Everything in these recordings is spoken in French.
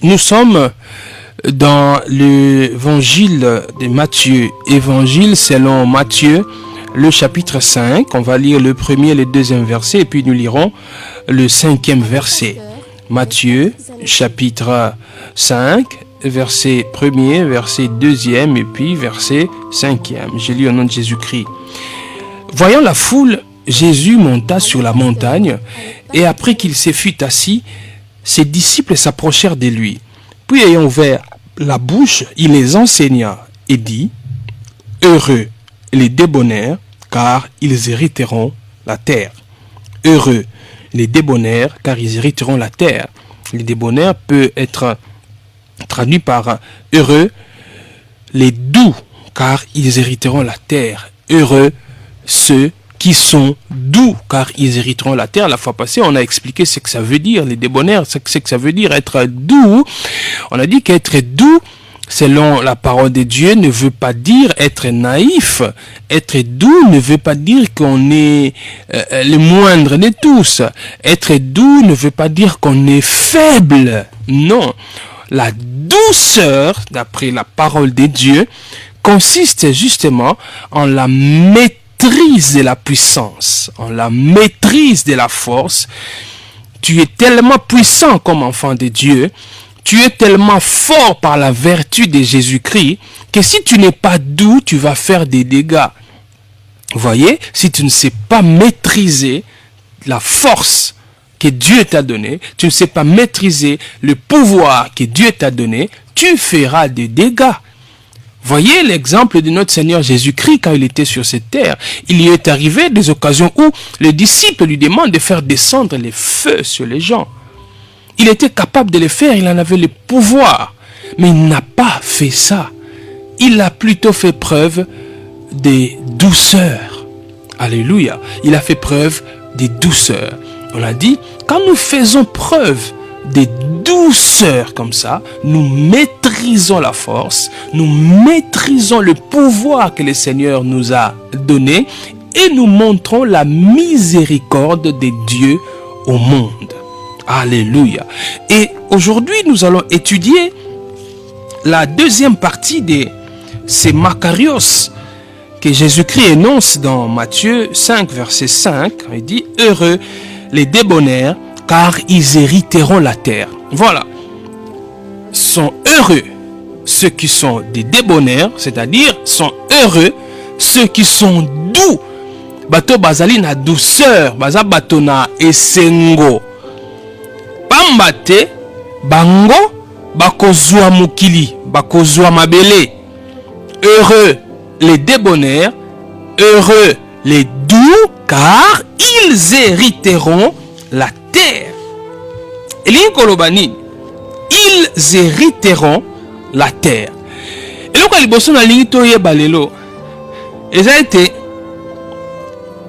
Nous sommes dans l'évangile de Matthieu, évangile selon Matthieu, le chapitre 5. On va lire le premier et le deuxième verset et puis nous lirons le cinquième verset. Matthieu, chapitre 5, verset 1er, verset 2e et puis verset 5e. Je lis au nom de Jésus-Christ. Voyant la foule, Jésus monta sur la montagne et après qu'il se fut assis, ses disciples s'approchèrent de lui. Puis ayant ouvert la bouche, il les enseigna et dit: Heureux les débonnaires, car ils hériteront la terre. Heureux les débonnaires, car ils hériteront la terre. Les débonnaires peut être traduit par heureux les doux, car ils hériteront la terre. Heureux ceux qui sont doux, car ils hériteront la terre. La fois passée, on a expliqué ce que ça veut dire, les débonnaires, ce que ça veut dire être doux. On a dit qu'être doux, selon la parole de Dieu, ne veut pas dire être naïf. Être doux ne veut pas dire qu'on est le moindre de tous. Être doux ne veut pas dire qu'on est faible. Non. La douceur, d'après la parole de Dieu, consiste justement en la maîtrise de la puissance, en la maîtrise de la force. Tu es tellement puissant comme enfant de Dieu, tu es tellement fort par la vertu de Jésus-Christ, que si tu n'es pas doux, tu vas faire des dégâts. Vous voyez, si tu ne sais pas maîtriser la force que Dieu t'a donné, tu ne sais pas maîtriser le pouvoir que Dieu t'a donné, tu feras des dégâts. Voyez l'exemple de notre Seigneur Jésus-Christ quand il était sur cette terre. Il y est arrivé des occasions où les disciples lui demandent de faire descendre les feux sur les gens. Il était capable de le faire, il en avait le pouvoir. Mais il n'a pas fait ça. Il a plutôt fait preuve de douceur. Alléluia. Il a fait preuve de douceur. On a dit, quand nous faisons preuve de douceur comme ça, nous maîtrisons la force, nous maîtrisons le pouvoir que le Seigneur nous a donné et nous montrons la miséricorde de Dieu au monde. Alléluia. Et aujourd'hui, nous allons étudier la deuxième partie de ces Makarios que Jésus-Christ énonce dans Matthieu 5, verset 5. Il dit: Heureux les débonnaires, car ils hériteront la terre. Voilà. Sont heureux ceux qui sont des débonnaires, c'est-à-dire sont heureux ceux qui sont doux. Bato bazali na douceur, baza bato na esengo. Pambate, bango, bakozwa mukili, bakozwa mabele. Heureux les débonnaires, heureux les doux, car ils hériteront la terre. Ils hériteront la terre. Et là, quand ils sont dans l'Intoye Balelo, ils ont été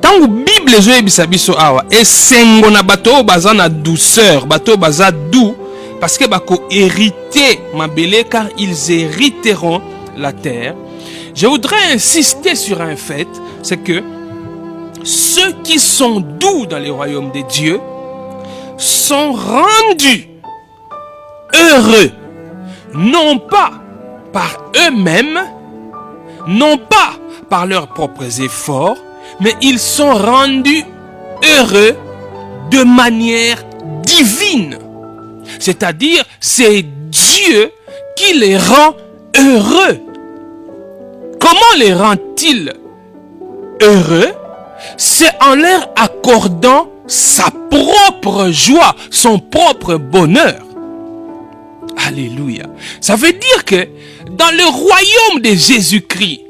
tant que Bible les oeufs bisabiso awa et sengo na bateau baza na douceur, bateau baza doux, parce que bako hériter mabele, car ils hériteront la terre. Je voudrais insister sur un fait, c'est que ceux qui sont doux dans le royaume de Dieu sont rendus heureux, non pas par eux-mêmes, non pas par leurs propres efforts, mais ils sont rendus heureux de manière divine. C'est-à-dire, c'est Dieu qui les rend heureux. Comment les rend-il heureux? C'est en leur accordant sa propre joie, son propre bonheur. Alléluia. Ça veut dire que dans le royaume de Jésus-Christ,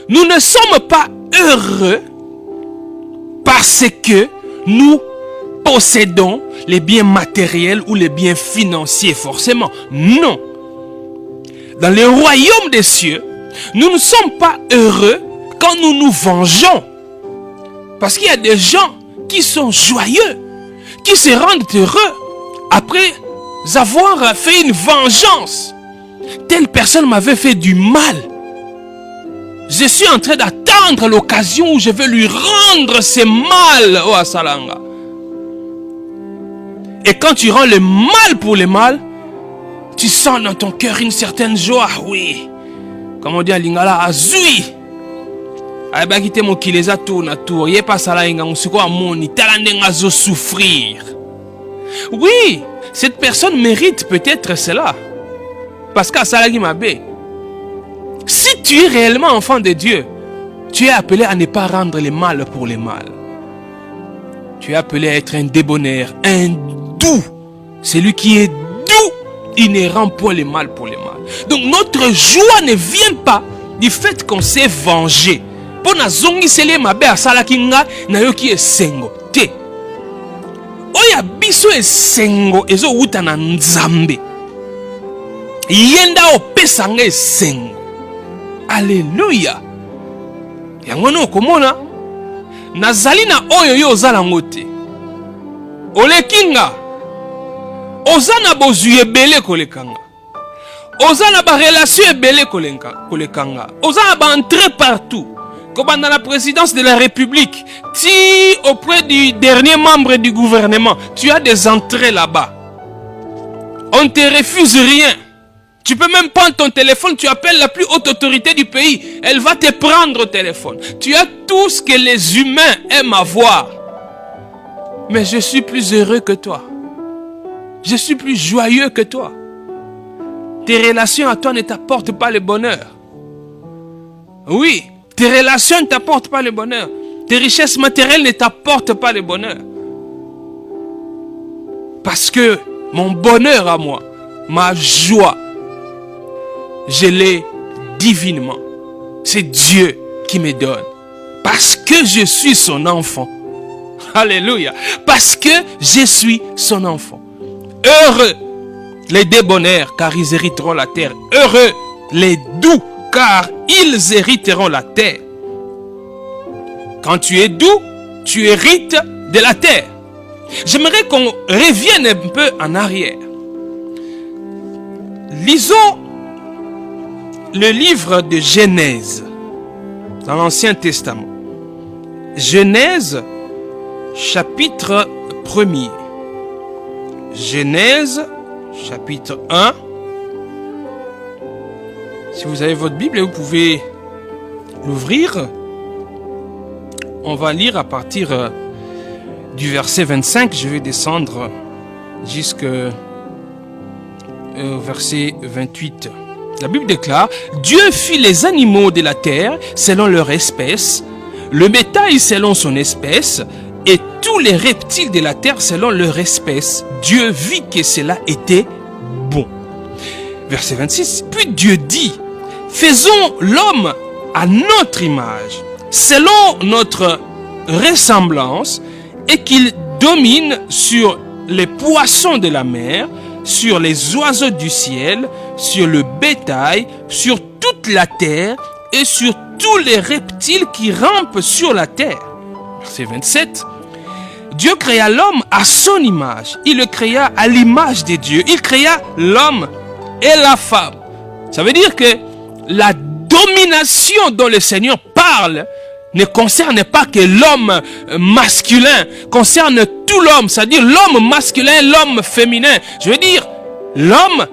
nous ne sommes pas heureux parce que nous possédons les biens matériels ou les biens financiers forcément. Non. Dans le royaume des cieux, nous ne sommes pas heureux quand nous nous vengeons. Parce qu'il y a des gens qui sont joyeux, qui se rendent heureux après avoir fait une vengeance. Telle personne m'avait fait du mal. Je suis en train d'attendre l'occasion où je vais lui rendre ce mal. Oh Asalanga. Et quand tu rends le mal pour le mal, Tu sens dans ton cœur une certaine joie. Oui. Comme on dit à Lingala, azui. Aïbakite mo kileza tour na tour. Yé pas ça là inga musiko amoni. Talandenga zo souffrir. Oui, cette personne mérite peut-être cela. Parce qu'à Salagi Mabé, si tu es réellement enfant de Dieu, tu es appelé à ne pas rendre le mal pour le mal. Tu es appelé à être un débonnaire, un doux. Celui qui est doux, il ne rend point le mal pour le mal. Donc notre joie ne vient pas du fait qu'on s'est vengé. Pour na zongi sele mabe asala kinga na yo ki esengo te. Oya biso esengo ezo uta na nzambe. Yenda opesanga esengo. Alléluia. Yango no komona nazali na oyo yo ozala ngote. Olekinga. Ozana bozu ebele kolekanga. Ozana ba relation ebele kolekanga. Ozana ba entrer partout. Comme dans la présidence de la République, tu auprès du dernier membre du gouvernement, tu as des entrées là-bas. On ne te refuse rien. Tu peux même prendre ton téléphone, tu appelles la plus haute autorité du pays, elle va te prendre au téléphone. Tu as tout ce que les humains aiment avoir. Mais je suis plus heureux que toi. Je suis plus joyeux que toi. Tes relations à toi ne t'apportent pas le bonheur. Oui, tes relations ne t'apportent pas le bonheur. Tes richesses matérielles ne t'apportent pas le bonheur. Parce que mon bonheur à moi, ma joie, je l'ai divinement. C'est Dieu qui me donne. Parce que je suis son enfant. Alléluia. Parce que je suis son enfant. Heureux les débonnaires, car ils hériteront la terre. Heureux les doux, car ils hériteront la terre. Quand tu es doux, tu hérites de la terre. J'aimerais qu'on revienne un peu en arrière. Lisons le livre de Genèse dans l'Ancien Testament. Genèse, chapitre 1er. Genèse, chapitre 1. Si vous avez votre Bible, vous pouvez l'ouvrir. On va lire à partir du verset 25. Je vais descendre jusqu'au verset 28. La Bible déclare: Dieu fit les animaux de la terre selon leur espèce, le bétail selon son espèce, et tous les reptiles de la terre selon leur espèce. Dieu vit que cela était bon. Verset 26. Puis Dieu dit: faisons l'homme à notre image, selon notre ressemblance, et qu'il domine sur les poissons de la mer, sur les oiseaux du ciel, sur le bétail, sur toute la terre et sur tous les reptiles qui rampent sur la terre. Verset 27. Dieu créa l'homme à son image. Il le créa à l'image de Dieu. Il créa l'homme et la femme. Ça veut dire que la domination dont le Seigneur parle ne concerne pas que l'homme masculin, concerne tout l'homme, c'est-à-dire l'homme masculin, l'homme féminin. Je veux dire, l'homme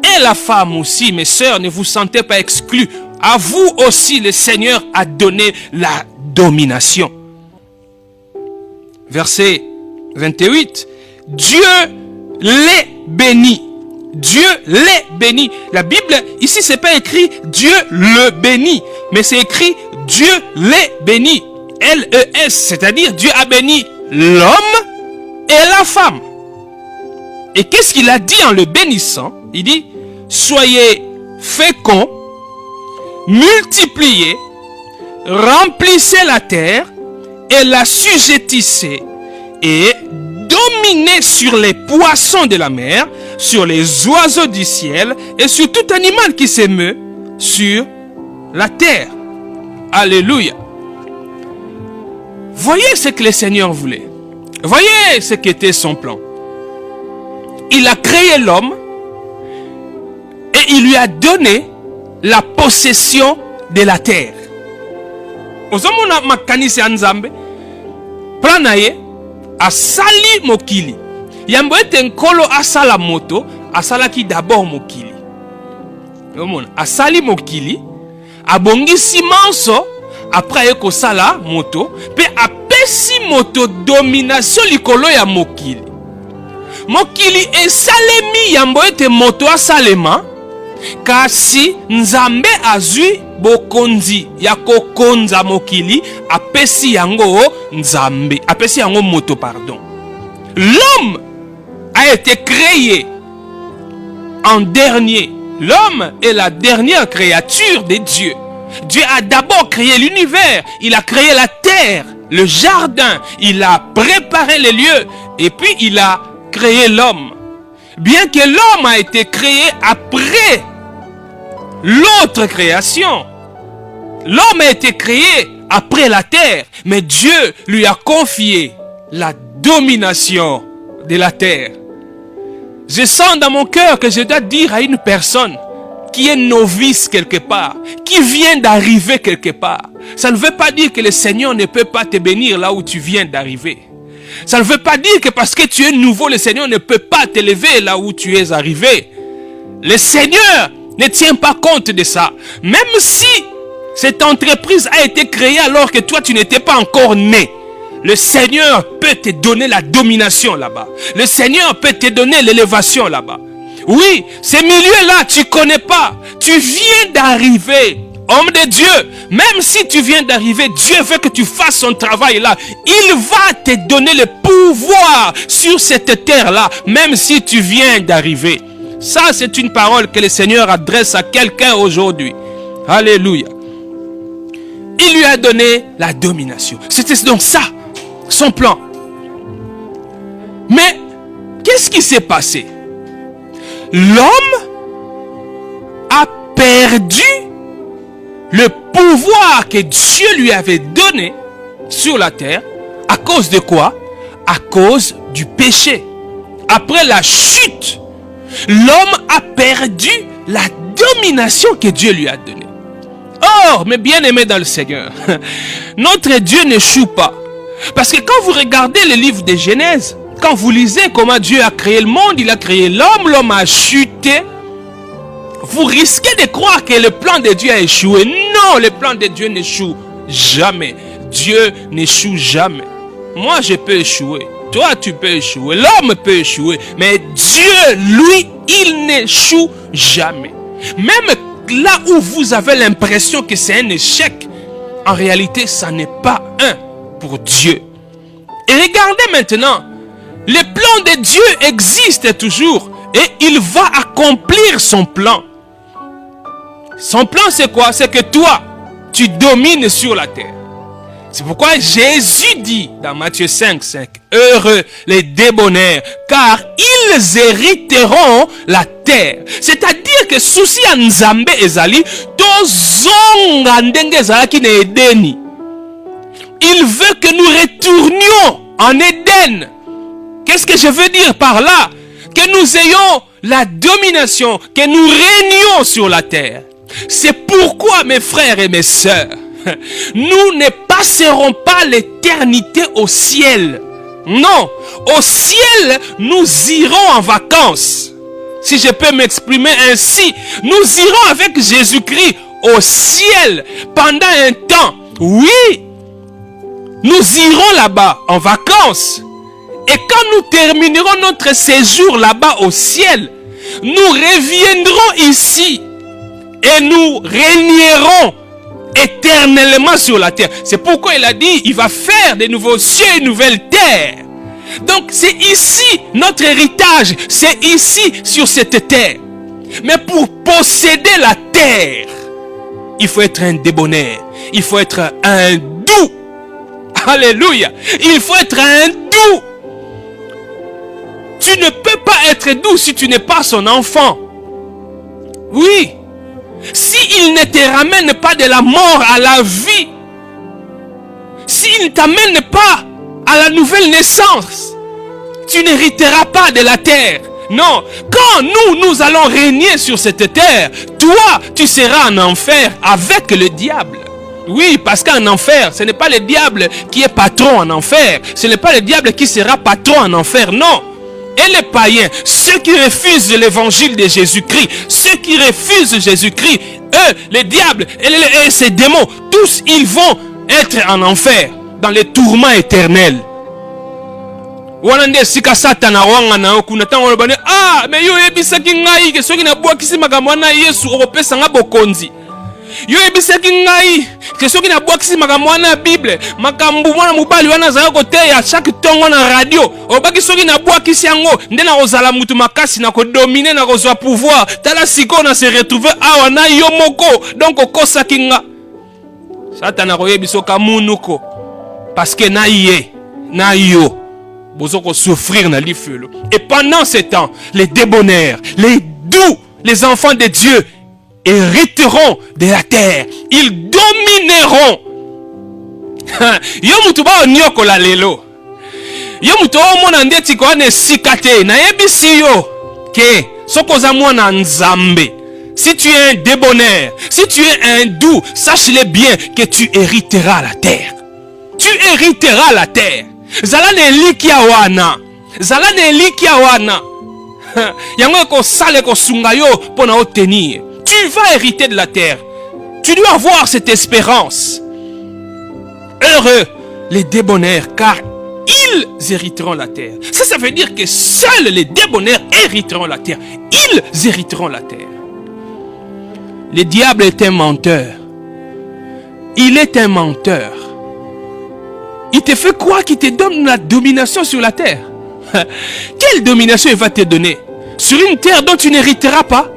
et la femme aussi, mes sœurs, ne vous sentez pas exclus. À vous aussi, le Seigneur a donné la domination. Verset 28. Dieu les bénit. Dieu les bénit. La Bible, ici, c'est pas écrit Dieu le bénit, mais c'est écrit Dieu les bénit. L-E-S, c'est-à-dire Dieu a béni l'homme et la femme. Et qu'est-ce qu'il a dit en le bénissant? Il dit: soyez féconds, multipliez, remplissez la terre et la sujettissez, et dominez sur les poissons de la mer, sur les oiseaux du ciel et sur tout animal qui se meut sur la terre. Alléluia. Voyez ce que le Seigneur voulait. Voyez ce qu'était son plan. Il a créé l'homme et il lui a donné la possession de la terre. Ozomona makanisi ya Nzambe plan na ye asali mokili. Yambo ete nkolo asala moto asalaki d'abord mokili. Asali mokili, abongisi manso, après ekosala moto, pe apesi moto domination likolo ya mokili. Mokili esalemi yambo ete moto asalema, kasi nzambe azwi bokonzi ya kokonza mokili, apesi yango nzambe, apesi yango moto, pardon. L'homme a été créé en dernier. L'homme est la dernière créature de Dieu. Dieu a d'abord créé l'univers, il a créé la terre, le jardin, il a préparé les lieux et puis il a créé l'homme. Bien que l'homme a été créé après l'autre création, l'homme a été créé après la terre, mais Dieu lui a confié la domination de la terre. Je sens dans mon cœur que je dois dire à une personne qui est novice quelque part, qui vient d'arriver quelque part. Ça ne veut pas dire que le Seigneur ne peut pas te bénir là où tu viens d'arriver. Ça ne veut pas dire que parce que tu es nouveau, le Seigneur ne peut pas t'élever là où tu es arrivé. Le Seigneur ne tient pas compte de ça. Même si cette entreprise a été créée alors que toi tu n'étais pas encore né, le Seigneur peut te donner la domination là-bas. Le Seigneur peut te donner l'élévation là-bas. Oui, ces milieux-là, tu ne connais pas. Tu viens d'arriver. Homme de Dieu, même si tu viens d'arriver, Dieu veut que tu fasses son travail là. Il va te donner le pouvoir sur cette terre-là, même si tu viens d'arriver. Ça, c'est une parole que le Seigneur adresse à quelqu'un aujourd'hui. Alléluia. Il lui a donné la domination. C'était donc ça, son plan. Mais, qu'est-ce qui s'est passé? L'homme a perdu le pouvoir que Dieu lui avait donné sur la terre. À cause de quoi? À cause du péché. Après la chute, l'homme a perdu la domination que Dieu lui a donnée. Or, mes bien-aimés dans le Seigneur, notre Dieu n'échoue pas. Parce que quand vous regardez le livre de Genèse, quand vous lisez comment Dieu a créé le monde, il a créé l'homme, l'homme a chuté, vous risquez de croire que le plan de Dieu a échoué. Non, le plan de Dieu n'échoue jamais. Dieu n'échoue jamais. Moi, je peux échouer. Toi, tu peux échouer. L'homme peut échouer. Mais Dieu, lui, il n'échoue jamais. Même là où vous avez l'impression que c'est un échec, en réalité, ça n'est pas un pour Dieu. Et regardez maintenant, le plan de Dieu existe toujours et il va accomplir son plan. Son plan, c'est quoi? C'est que toi, tu domines sur la terre. C'est pourquoi Jésus dit dans Matthieu 5, 5, heureux les débonnaires, car ils hériteront la terre. C'est-à-dire que souci à Nzambe ezali, tozonga ndenge ezalaki na Edeni. Il veut que nous retournions en Éden. Qu'est-ce que je veux dire par là? Que nous ayons la domination, que nous régnions sur la terre. C'est pourquoi, mes frères et mes sœurs, nous ne passerons pas l'éternité au ciel. Non, au ciel, nous irons en vacances. Si je peux m'exprimer ainsi, nous irons avec Jésus-Christ au ciel pendant un temps. Oui, nous irons là-bas en vacances. Et quand nous terminerons notre séjour là-bas au ciel, nous reviendrons ici et nous régnerons éternellement sur la terre. C'est pourquoi il a dit, il va faire de nouveaux cieux et une nouvelle terre. Donc c'est ici notre héritage, c'est ici sur cette terre. Mais pour posséder la terre, il faut être un débonnaire, il faut être un doux. Alléluia, il faut être un doux. Tu ne peux pas être doux si tu n'es pas son enfant. Oui. S'il ne te ramène pas de la mort à la vie, s'il ne t'amène pas à la nouvelle naissance, tu n'hériteras pas de la terre. Non, quand nous allons régner sur cette terre, toi, tu seras en enfer avec le diable. Oui, parce qu'en enfer, ce n'est pas le diable qui est patron en enfer. Ce n'est pas le diable qui sera patron en enfer, non. et les païens, ceux qui refusent l'évangile de Jésus-Christ, ceux qui refusent Jésus-Christ, eux, les diables et ces démons, tous ils vont être en enfer, dans les tourments éternels. Wanande sika satana wanga na okuna tango lobane ah mais yo ebisaki ngai ke soki na bwakisi makambo na Yesu opesa nga bokonzi. Yo ebisaki ngai ke soki na bwakisi makambo na Bible makambo mwana mobali wana za kote ya chaque tongo na radio obaki soki na bwakisi yango nde na kozala mutu makasi na ko dominer na kozwa pouvoir tala siko na se retrouver awa na yo moko donc okosaki nga satana koyebiso kamunuko parce que na ye na yo bozoko souffrir na lifelo. Et pendant ce temps, les débonnaires, les doux, les enfants de Dieu hériteront de la terre. Ils domineront. Yo mutu ba onyoko la lelo. Yo mutu o mona ndeti ko ane sikate na yebisi yo ke sokoza mwana nzambe. Si tu es un débonnaire, si tu es un doux, sache-le bien que tu hériteras la terre. Tu hériteras la terre. Zalane likia wana. Zalane likia wana. Yango ko sale ko sungayo pona obtenir. Tu vas hériter de la terre. Tu dois avoir cette espérance. Heureux les débonnaires car ils hériteront la terre. Ça veut dire que seuls les débonnaires hériteront la terre. Ils hériteront la terre. Le diable est un menteur. Il est un menteur. Il te fait croire qu'il te donne la domination sur la terre. Quelle domination il va te donner? Sur une terre dont tu n'hériteras pas?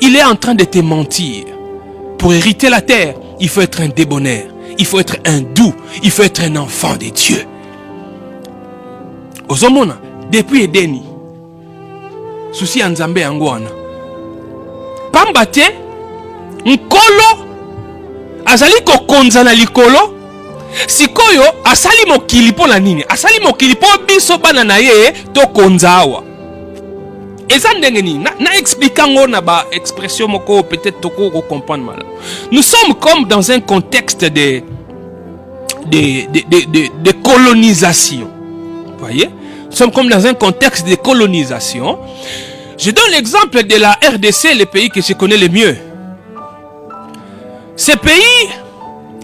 Il est en train de te mentir. Pour hériter la terre, il faut être un débonnaire. Il faut être un doux. Il faut être un enfant de Dieu. Ozomona, depuis Edeni, souci Nzambe Angwana. Pambate, Nkolo, azali kokonza na likolo. Sikoyo asali mokili po na nini? Asali mokili po biso bana na ye to konzawa. Eza ndenge nini? Na expliquango na ba expression moko peut-être toko ko comprendre mal. Nous sommes comme dans un contexte de colonisation. Vous voyez? Nous sommes comme dans un contexte de colonisation. Je donne l'exemple de la RDC, le pays que je connais le mieux. Ce pays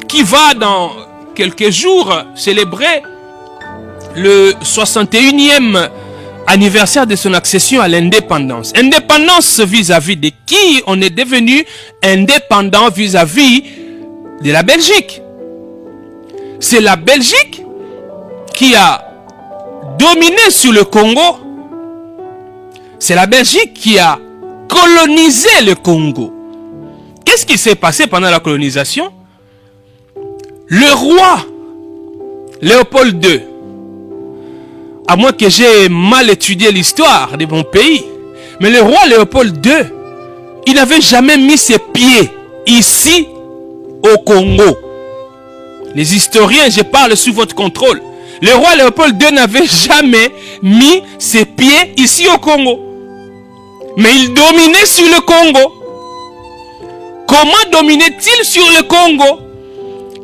qui va dans quelques jours célébrer le 61e anniversaire de son accession à l'indépendance. Indépendance vis-à-vis de qui on est devenu indépendant vis-à-vis de la Belgique. C'est la Belgique qui a dominé sur le Congo. C'est la Belgique qui a colonisé le Congo. Qu'est-ce qui s'est passé pendant la colonisation? Le roi Léopold II, à moins que j'ai mal étudié l'histoire de mon pays, mais le roi Léopold II, il n'avait jamais mis ses pieds ici au Congo. Les historiens, je parle sous votre contrôle. Le roi Léopold II n'avait jamais mis ses pieds ici au Congo. Mais il dominait sur le Congo. Comment dominait-il sur le Congo?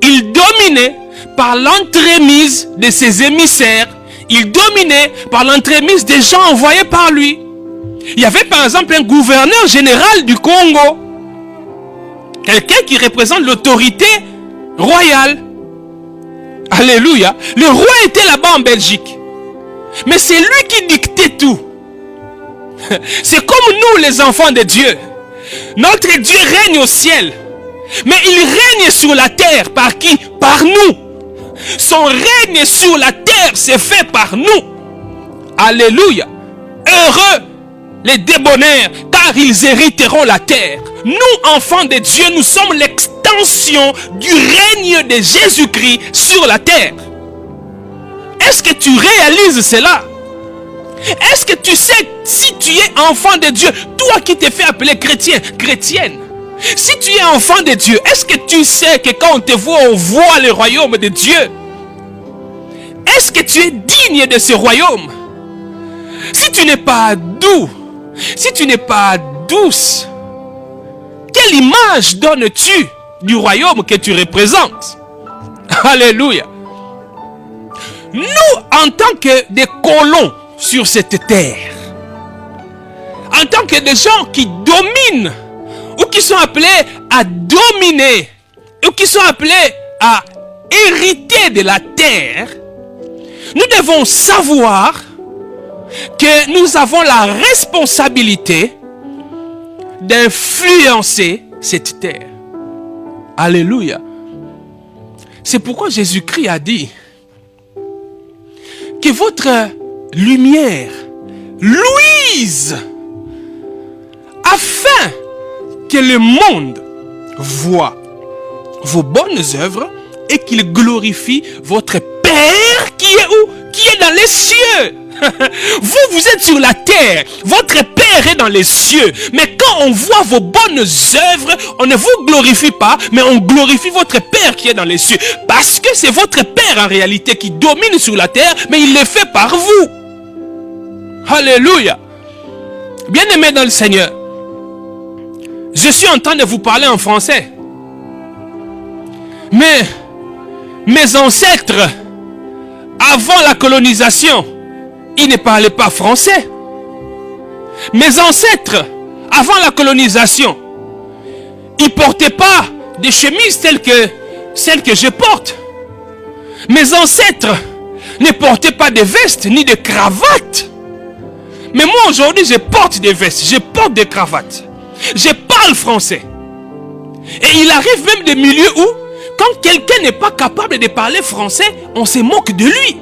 Il dominait par l'entremise de ses émissaires. Il dominait par l'entremise des gens envoyés par lui. Il y avait par exemple un gouverneur général du Congo. Quelqu'un qui représente l'autorité royale. Alléluia. Le roi était là-bas en Belgique. Mais c'est lui qui dictait tout. C'est comme nous les enfants de Dieu. Notre Dieu règne au ciel. Mais il règne sur la terre par qui? Par nous. Son règne sur la terre s'est fait par nous. Alléluia. Heureux les débonnaires, car ils hériteront la terre. Nous, enfants de Dieu, nous sommes l'extension du règne de Jésus-Christ sur la terre. Est-ce que tu réalises cela? Est-ce que tu sais, si tu es enfant de Dieu, toi qui t'es fait appeler chrétien, chrétienne, si tu es enfant de Dieu, est-ce que tu sais que quand on te voit, on voit le royaume de Dieu? Est-ce que tu es digne de ce royaume? Si tu n'es pas doux, si tu n'es pas douce, quelle image donnes-tu du royaume que tu représentes? Alléluia. Nous, en tant que des colons sur cette terre. En tant que des gens qui dominent, ou qui sont appelés à dominer, ou qui sont appelés à hériter de la terre, nous devons savoir que nous avons la responsabilité d'influencer cette terre. Alléluia. C'est pourquoi Jésus-Christ a dit que votre lumière luise afin que le monde voit vos bonnes œuvres et qu'il glorifie votre Père qui est où? Qui est dans les cieux. Vous êtes sur la terre. Votre Père est dans les cieux. Mais quand on voit vos bonnes œuvres, on ne vous glorifie pas, mais on glorifie votre Père qui est dans les cieux. Parce que c'est votre Père en réalité qui domine sur la terre, mais il le fait par vous. Alléluia. Bien-aimés dans le Seigneur, je suis en train de vous parler en français. Mais mes ancêtres, avant la colonisation, ils ne parlaient pas français. Mes ancêtres, avant la colonisation, ils ne portaient pas des chemises telles que celles que je porte. Mes ancêtres ne portaient pas de vestes ni de cravates. Mais moi aujourd'hui, je porte des vestes, je porte des cravates. Je parle français. Et il arrive même des milieux où, quand quelqu'un n'est pas capable de parler français, on se moque de lui.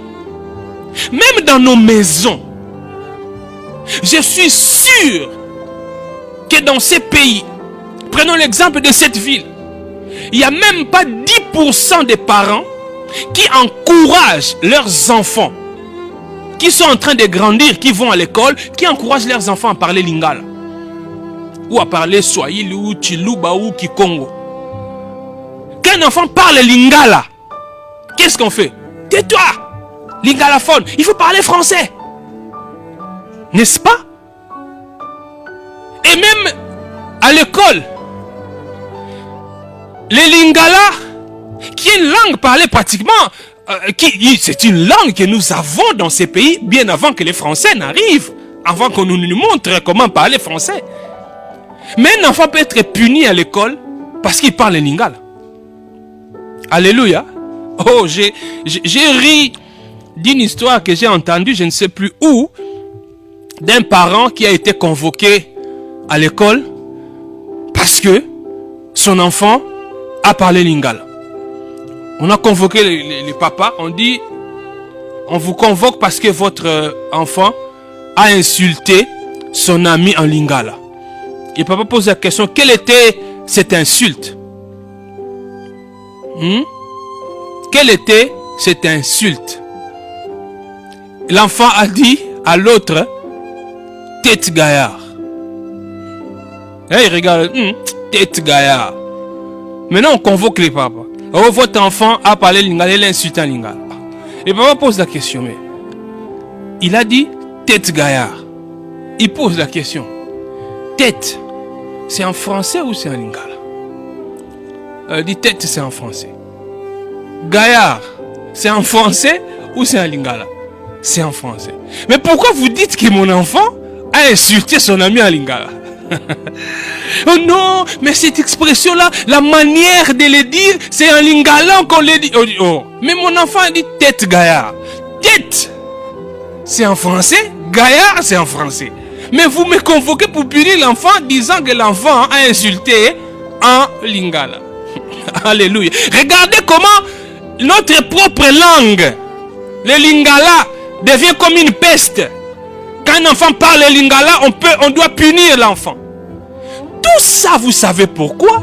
Même dans nos maisons, je suis sûr que dans ces pays, prenons l'exemple de cette ville, il n'y a même pas 10% des parents qui encouragent leurs enfants, qui sont en train de grandir, qui vont à l'école, qui encouragent leurs enfants à parler lingala, ou à parler swahili, ou chiluba, ou kikongo. Quand un enfant parle lingala, qu'est-ce qu'on fait? Tais-toi! Lingalaphone, il faut parler français. N'est-ce pas? Et même à l'école, le lingala, qui est une langue parlée pratiquement, c'est une langue que nous avons dans ces pays bien avant que les Français n'arrivent, avant qu'on nous montre comment parler français. Mais un enfant peut être puni à l'école parce qu'il parle lingala. Alléluia. Oh, j'ai ri d'une histoire que j'ai entendue, je ne sais plus où, d'un parent qui a été convoqué à l'école parce que son enfant a parlé lingala. On a convoqué les papas, on dit, on vous convoque parce que votre enfant a insulté son ami en lingala. Et papa pose la question, quelle était cette insulte? Quelle était cette insulte? L'enfant a dit à l'autre, tête gaillard. Et il regarde, tête gaillard. Maintenant on convoque les papas. Oh, votre enfant a parlé lingala, il a insulté en lingala. Et papa pose la question, mais il a dit tête gaillard. Il pose la question, tête, c'est en français ou c'est en lingala? Il dit tête, c'est en français. Gaillard, c'est en français ou c'est en lingala? C'est en français. Mais pourquoi vous dites que mon enfant a insulté son ami en lingala? Oh non, mais cette expression-là, la manière de le dire, c'est en lingala qu'on le dit. Oh. Mais mon enfant a dit tête gaillard. Tête, c'est en français. Gaillard, c'est en français. Mais vous me convoquez pour punir l'enfant disant que l'enfant a insulté en lingala. Alléluia. Regardez comment notre propre langue, le lingala, devient comme une peste. Quand un enfant parle le lingala, on doit punir l'enfant. Tout ça, vous savez pourquoi?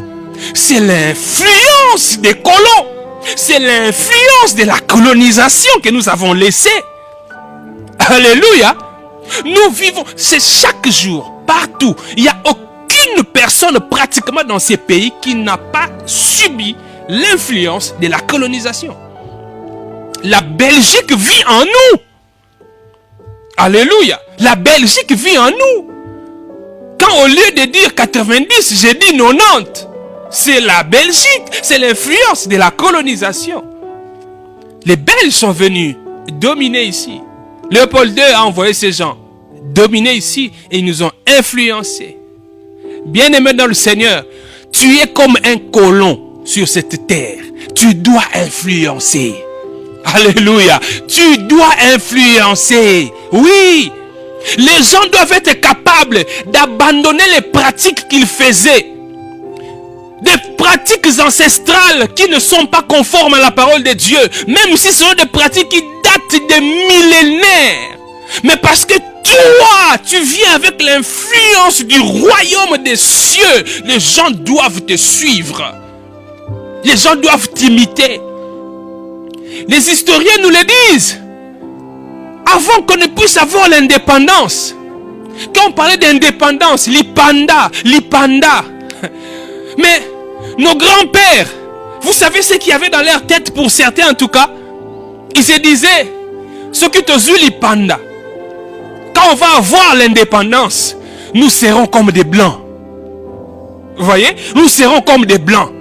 C'est l'influence des colons. C'est l'influence de la colonisation que nous avons laissée. Alléluia. Nous vivons, c'est chaque jour, partout. Il n'y a aucune personne pratiquement dans ces pays qui n'a pas subi l'influence de la colonisation. La Belgique vit en nous. Alléluia. La Belgique vit en nous. Quand au lieu de dire 90, j'ai dit 90. C'est la Belgique. C'est l'influence de la colonisation. Les Belges sont venus dominer ici. Léopold II a envoyé ces gens dominer ici et ils nous ont influencés. Bien-aimé dans le Seigneur, tu es comme un colon sur cette terre. Tu dois influencer. Alléluia. Tu dois influencer. Oui. Les gens doivent être capables d'abandonner les pratiques qu'ils faisaient. Des pratiques ancestrales qui ne sont pas conformes à la parole de Dieu. Même si ce sont des pratiques qui datent des millénaires. Mais parce que toi, tu viens avec l'influence du royaume des cieux. Les gens doivent te suivre. Les gens doivent t'imiter. Les historiens nous le disent. Avant qu'on ne puisse avoir l'indépendance, quand on parlait d'indépendance, l'Ipanda. Mais nos grands-pères, vous savez ce qu'il y avait dans leur tête, pour certains en tout cas, ils se disaient, ce qui te joue l'Ipanda, quand on va avoir l'indépendance, nous serons comme des blancs. Vous voyez? Nous serons comme des blancs.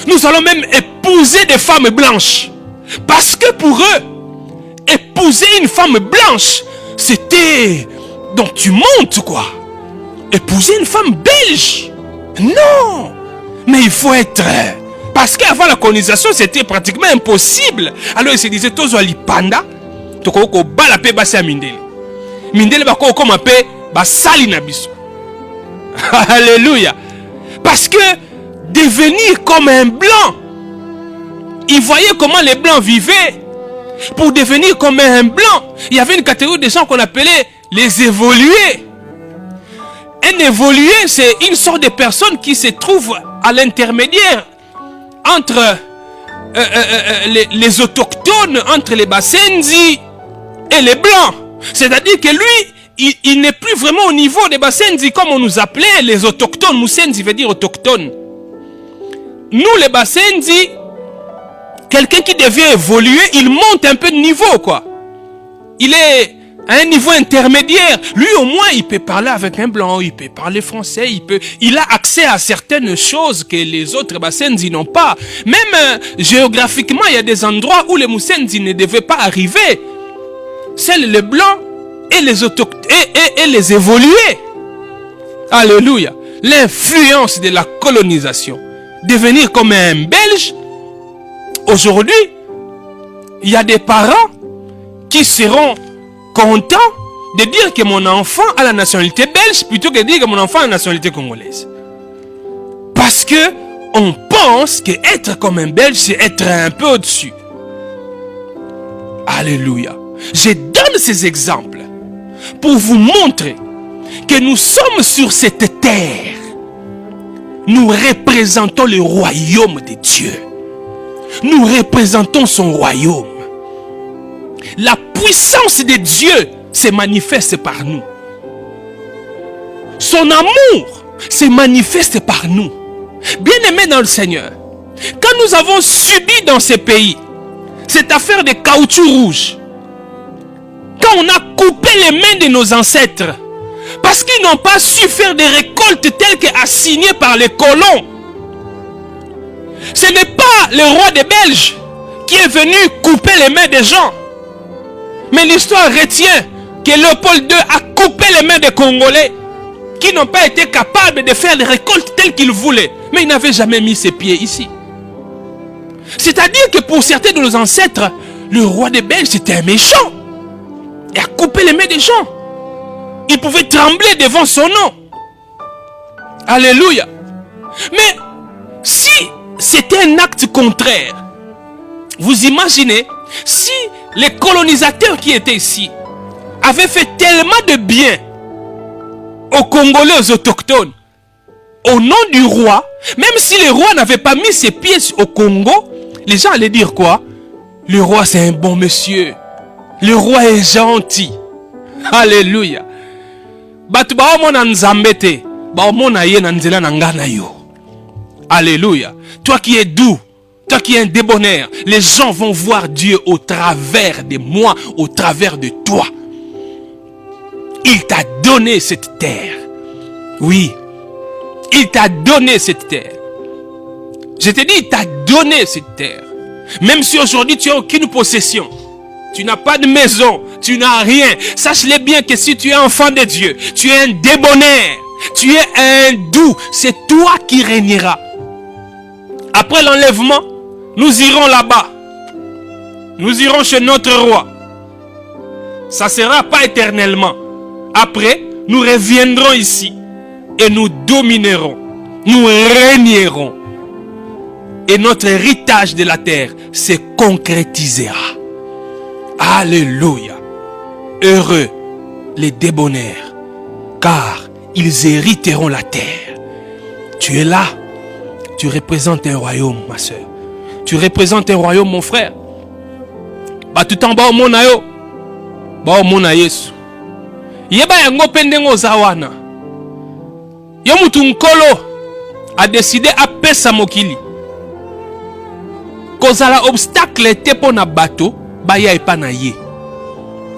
Nous allons même épouser des femmes blanches. Parce que pour eux, épouser une femme blanche, c'était... Donc tu montes quoi. Épouser une femme belge. Non. Mais il faut être... Parce qu'avant la colonisation, c'était pratiquement impossible. Alors ils se disaient, Tozo Alipanda, Toko bala pe basi mindele. Mindele bako comme un peu basali nabiso. Alléluia. Parce que devenir comme un blanc, ils voyaient comment les blancs vivaient. Pour devenir comme un blanc, il y avait une catégorie de gens qu'on appelait les évolués. Un évolué, c'est une sorte de personne qui se trouve à l'intermédiaire entre les autochtones, entre les Basenzi et les blancs. C'est-à-dire que lui, il n'est plus vraiment au niveau des Basenzi comme on nous appelait les autochtones. Musenzi veut dire autochtone. Nous, les Basenzi, quelqu'un qui devient évoluer, il monte un peu de niveau, quoi. Il est à un niveau intermédiaire. Lui, au moins, il peut parler avec un blanc, il peut parler français, il a accès à certaines choses que les autres Basenzi n'ont pas. Même géographiquement, il y a des endroits où les Musenzi ne devaient pas arriver. Seuls les blancs et les autochtones et les évolués. Alléluia. L'influence de la colonisation. Devenir comme un Belge. Aujourd'hui, il y a des parents qui seront contents de dire que mon enfant a la nationalité belge plutôt que de dire que mon enfant a la nationalité congolaise. Parce que on pense que être comme un Belge, c'est être un peu au-dessus. Alléluia. Je donne ces exemples pour vous montrer que nous sommes sur cette terre. Nous représentons le royaume de Dieu. Nous représentons son royaume. La puissance de Dieu se manifeste par nous. Son amour se manifeste par nous. Bien-aimés dans le Seigneur, quand nous avons subi dans ces pays cette affaire de caoutchouc rouge, quand on a coupé les mains de nos ancêtres, parce qu'ils n'ont pas su faire des récoltes telles qu'assignées par les colons, ce n'est pas le roi des Belges qui est venu couper les mains des gens. Mais l'histoire retient que Léopold II a coupé les mains des Congolais qui n'ont pas été capables de faire des récoltes telles qu'ils voulaient. Mais il n'avait jamais mis ses pieds ici. C'est-à-dire que pour certains de nos ancêtres, le roi des Belges c'était un méchant. Il a coupé les mains des gens. Il pouvait trembler devant son nom. Alléluia. Mais si c'était un acte contraire, vous imaginez si les colonisateurs qui étaient ici avaient fait tellement de bien aux Congolais, aux autochtones, au nom du roi, même si le roi n'avait pas mis ses pieds au Congo, les gens allaient dire quoi? Le roi c'est un bon monsieur. Le roi est gentil. Alléluia. Alléluia. Toi qui es doux, toi qui es un débonnaire, les gens vont voir Dieu au travers de moi, au travers de toi. Il t'a donné cette terre. Oui. Il t'a donné cette terre. Je te dis, il t'a donné cette terre. Même si aujourd'hui tu n'as aucune possession. tu n'as pas de maison, tu n'as rien. Sache-le bien que si tu es enfant de Dieu, tu es un débonnaire, tu es un doux, c'est toi qui régneras. Après l'enlèvement, nous irons là-bas. Nous irons chez notre roi. Ça ne sera pas éternellement. Après, nous reviendrons ici et nous dominerons. Nous régnerons. Et notre héritage de la terre se concrétisera. Alléluia. Heureux les débonnaires, car ils hériteront la terre. Tu es là. Tu représentes un royaume, ma soeur. Tu représentes un royaume, mon frère. Tout en bas au monde, ba au monde Yesu. Yeba yango pendengo zawana. Yo mutu nkolo a décidé à pesa mokili. Kozala obstacle te pona bato, baya epa na ye.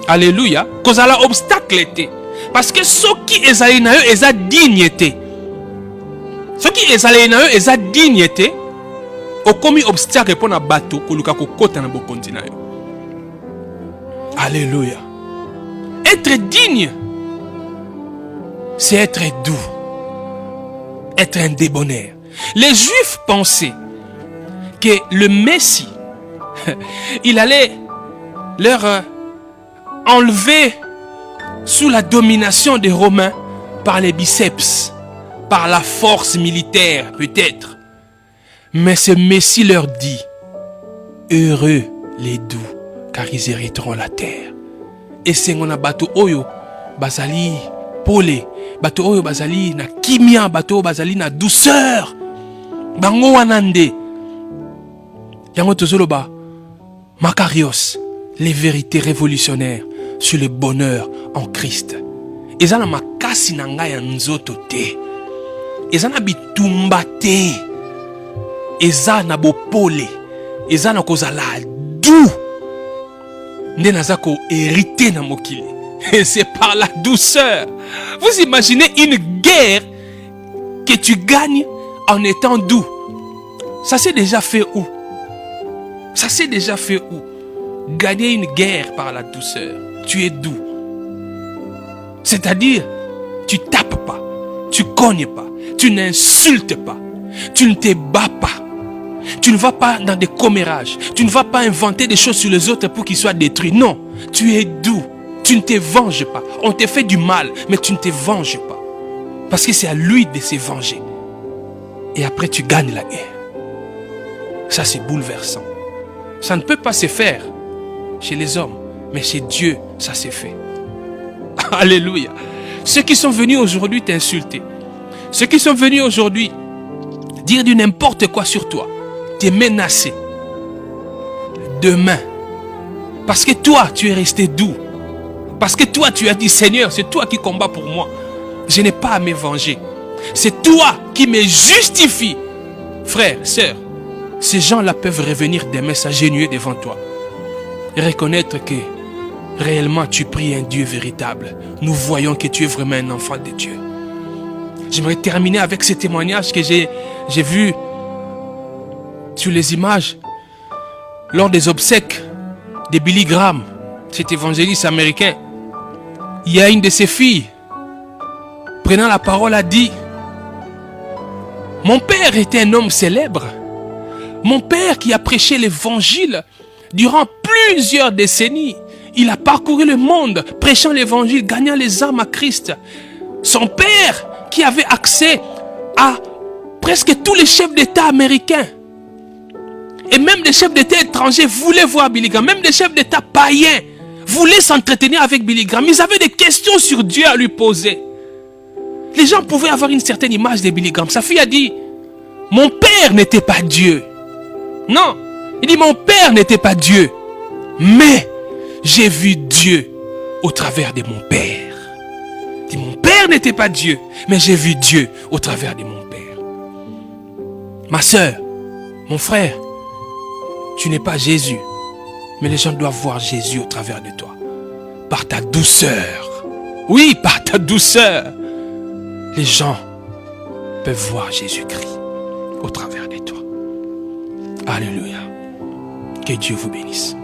Alléluia. Kozala obstacle te. Parce que ceux qui ezali na yo eza dignité. Ceux qui ezali na yo eza dignité, okomi obstacle pona bato koluka kokota na bokonzi na yo. Alléluia. Être digne, c'est être doux. Être un débonnaire. Les Juifs pensaient que le Messie, il allait leur enlever sous la domination des Romains par les biceps, par la force militaire peut-être. Mais ce Messie leur dit, heureux les doux, car ils hériteront la terre. Et c'est on a bateau oyo bazali pole, bateau oyo bazali na kimia, bateau bazali na douceur. Bango wanande. Yango tozoloba Makarios, les vérités révolutionnaires sur le bonheur en Christ. Ezana makasi na ngai ya nzoto te. Ezana bitumba te. Ezana bopole. Ezana kozala doux. Nenazako hérité na mokili. Et c'est par la douceur. Vous imaginez une guerre que tu gagnes en étant doux. Ça s'est déjà fait où? Ça s'est déjà fait où? Gagner une guerre par la douceur. Tu es doux. C'est-à-dire, tu tapes pas, tu cognes pas, tu n'insultes pas, tu ne te bats pas. Tu ne vas pas dans des commérages. Tu ne vas pas inventer des choses sur les autres pour qu'ils soient détruits. Non, tu es doux. Tu ne te venges pas. On te fait du mal, mais tu ne te venges pas. Parce que c'est à lui de se venger. Et après, tu gagnes la guerre. Ça, c'est bouleversant. Ça ne peut pas se faire chez les hommes, mais chez Dieu, ça s'est fait. Alléluia. Ceux qui sont venus aujourd'hui t'insulter, ceux qui sont venus aujourd'hui dire du n'importe quoi sur toi, te menacer, demain, parce que toi, tu es resté doux, parce que toi, tu as dit, Seigneur, c'est toi qui combats pour moi. Je n'ai pas à me venger. C'est toi qui me justifie. Frère, sœur, ces gens-là peuvent revenir demain s'agenouiller devant toi et reconnaître que réellement tu pries un Dieu véritable. Nous voyons que tu es vraiment un enfant de Dieu. J'aimerais terminer avec ce témoignage que j'ai vu sur les images lors des obsèques de Billy Graham, cet évangéliste américain. Il y a une de ses filles, prenant la parole, a dit: mon père était un homme célèbre. Mon père qui a prêché l'évangile durant plusieurs décennies. Il a parcouru le monde prêchant l'évangile, gagnant les âmes à Christ. Son père qui avait accès à presque tous les chefs d'État américains. Et même les chefs d'État étrangers voulaient voir Billy Graham. Même les chefs d'État païens voulaient s'entretenir avec Billy Graham. Ils avaient des questions sur Dieu à lui poser. Les gens pouvaient avoir une certaine image de Billy Graham. Sa fille a dit: mon père n'était pas Dieu. Non, il dit: mon père n'était pas Dieu. Mais j'ai vu Dieu au travers de mon père. Il dit: mon père n'était pas Dieu, mais j'ai vu Dieu au travers de mon père. Ma soeur, mon frère, tu n'es pas Jésus, mais les gens doivent voir Jésus au travers de toi. Par ta douceur. Oui, par ta douceur. Les gens peuvent voir Jésus-Christ au travers de toi. Alléluia. Que Dieu vous bénisse.